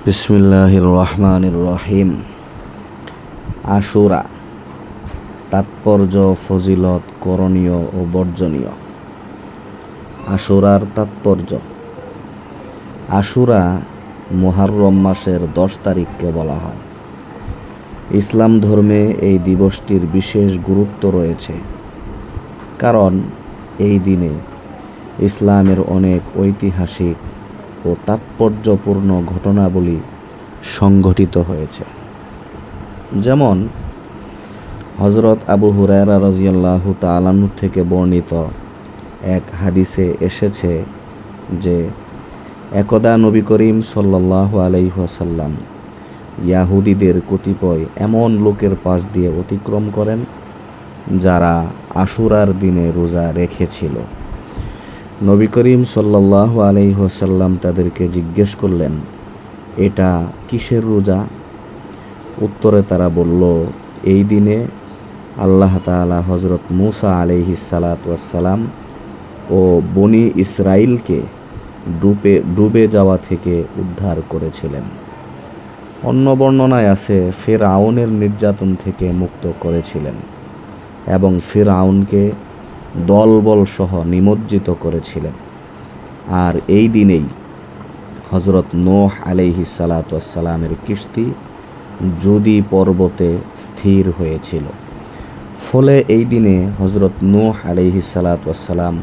বিসমিল্লাহির রহমানির রহিম। আশুরা, তাৎপর্য, ফজিলত, করণীয় ও বর্জনীয়। আশুরার তাৎপর্য। আশুরা মুহররম মাসের 10 তারিখকে বলা হয়। ইসলাম ধর্মে এই দিবসটির বিশেষ গুরুত্ব রয়েছে, কারণ এই দিনে ইসলামের অনেক ঐতিহাসিক ও তাৎপর্যপূর্ণ ঘটনাবলী সংঘটিত হয়েছে। যেমন হযরত আবু হুরায়রা রাদিয়াল্লাহু তাআলা আনহু থেকে বর্ণিত এক হাদিসে এসেছে যে একদা নবী করিম সাল্লাল্লাহু আলাইহি ওয়াসাল্লাম ইয়াহুদীদের কতিপয় এমন লোকের পাশ দিয়ে অতিক্রম করেন যারা আশুরার দিনে রোজা রেখেছিল। নবী করিম সাল্লাল্লাহু আলাইহি ওয়াসাল্লাম তাদেরকে জিজ্ঞেস করলেন, এটা কিসের রোজা? উত্তরে তারা বলল, এই দিনে আল্লাহ তাআলা হযরত মূসা আলাইহিস সালাতু ওয়াস সালাম ও বনি ইসরাইলকে ডুবে যাওয়া থেকে উদ্ধার করেছিলেন। অন্য বর্ণনায় আছে ফিরআউনের নির্যাতন থেকে মুক্ত করেছিলেন এবং ফিরআউনকে দলবল সহ নিমজ্জিত করেছিলেন। আর এই দিনেই হযরত নূহ আলাইহিস সালাতু ওয়াস সালামের কিস্তি জুদি পর্বতে স্থির হয়েছিল। ফলে এই দিনে হযরত নূহ আলাইহিস সালাতু ওয়াস সালাম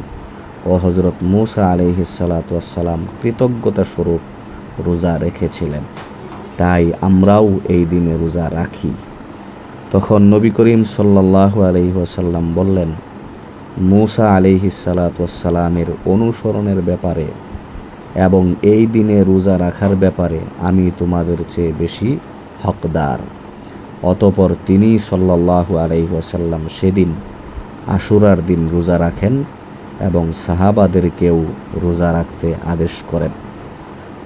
ও হযরত মূসা আলাইহিস সালাতু ওয়াস সালাম কৃতজ্ঞতা স্বরূপ রোজা রেখেছিলেন। তাই আমরাও এই দিনে রোজা রাখি। তখন নবী করিম সাল্লাল্লাহু আলাইহি ওয়াসাল্লাম বললেন, মূসা আলাইহিস সালাতু ওয়াস সালামের অনুসরণের ব্যাপারে এবং এই দিনে রোজা রাখার ব্যাপারে আমি তোমাদের চেয়ে বেশি হকদার। অতঃপর তিনি সাল্লাল্লাহু আলাইহি ওয়াসাল্লাম সেদিন আশুরার দিন রোজা রাখেন এবং সাহাবাদেরকেও রোজা রাখতে আদেশ করেন।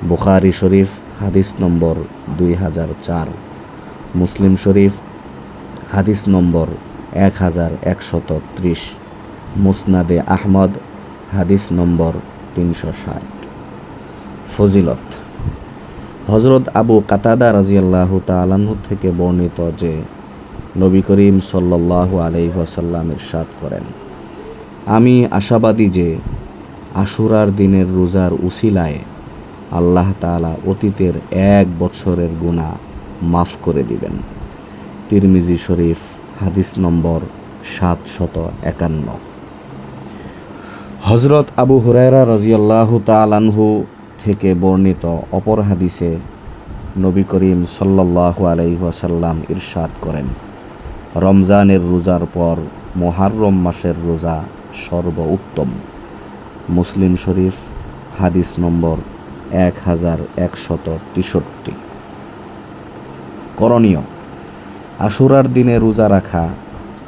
বুখারী শরীফ হাদিস নম্বর 2004, মুসলিম শরীফ হাদিস নম্বর 1130, মুসনাদে আহমদ হাদিস নম্বর 360। ফজিলত। হযরত আবু কাতাদা রাদিয়াল্লাহু তাআলা আনহু থেকে বর্ণিত যে নবী করিম সাল্লাল্লাহু আলাইহি ওয়াসাল্লাম ইরশাদ করেন, আমি আশাবাদী যে আশুরার দিনের রোজার উসিলায় আল্লাহ তাআলা অতীতের 1 বছরের গুনাহ মাফ করে দিবেন। তিরমিজি শরীফ হাদিস নম্বর 751। হযরত আবু হুরায়রা রাদিয়াল্লাহু তাআলা আনহু থেকে বর্ণিত অপর হাদিসে নবী করিম সাল্লাল্লাহু আলাইহি ওয়াসাল্লাম ইরশাদ করেন, রমজানের রোজার পর মুহররম মাসের রোজা সর্বোত্তম। মুসলিম শরীফ হাদিস নম্বর 1163। করণীয়। আশুরার দিনে রোজা রাখা,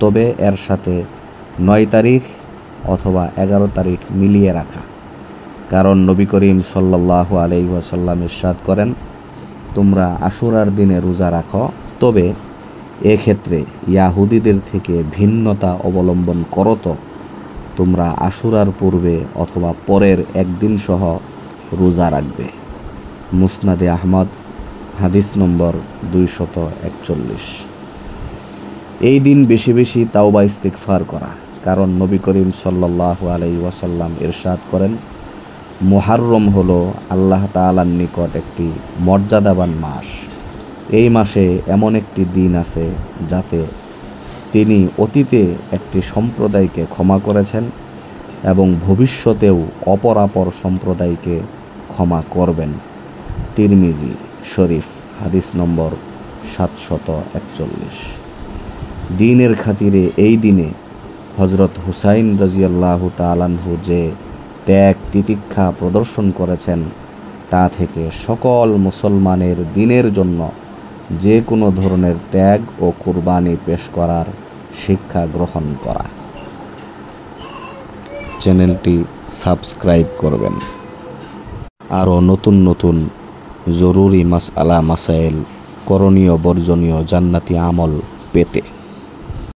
তবে এর সাথে 9 তারিখ অথবা 11 তারিখ মিলিয়ে রাখা। কারণ নবী করিম সাল্লাল্লাহু আলাইহি ওয়াসাল্লাম ইরশাদ করেন, তোমরা আশুরার দিনে রোজা রাখো, তবে এক্ষেত্রে ইয়াহুদীদের থেকে ভিন্নতা অবলম্বন করো তো তোমরা আশুরার পূর্বে অথবা পরের একদিন সহ রোজা রাখবে। মুসনাদে আহমদ হাদিস নম্বর 241। এই দিন বেশি বেশি তাওবা ইস্তিগফার করা, কারণ নবী করিম সাল্লাল্লাহু আলাইহি ওয়াসাল্লাম ইরশাদ করেন, মুহররম হলো আল্লাহ তাআলার নিকট একটি মর্যাদাবান মাস। এই মাসে এমন একটি দিন আছে যাতে তিনি অতীতে একটি সম্প্রদায়কে ক্ষমা করেছেন এবং ভবিষ্যতেও অপরাপর সম্প্রদায়কে ক্ষমা করবেন। তিরমিজি শরীফ হাদিস নম্বর 741। দ্বীনের খাতিরে এই দিনে হযরত হুসাইন রাদিয়াল্লাহু তাআলা আনহু যে ত্যাগ তিতিক্ষা প্রদর্শন করেছেন, তা থেকে সকল মুসলমানের দ্বীনের জন্য যে কোনো ধরনের ত্যাগ ও কুরবানি পেশ করার শিক্ষা গ্রহণ করা। চ্যানেলটি সাবস্ক্রাইব করবেন আরও নতুন নতুন জরুরি মাসআলা মাসাইল, করণীয় বর্জনীয় জান্নাতি আমল পেতে।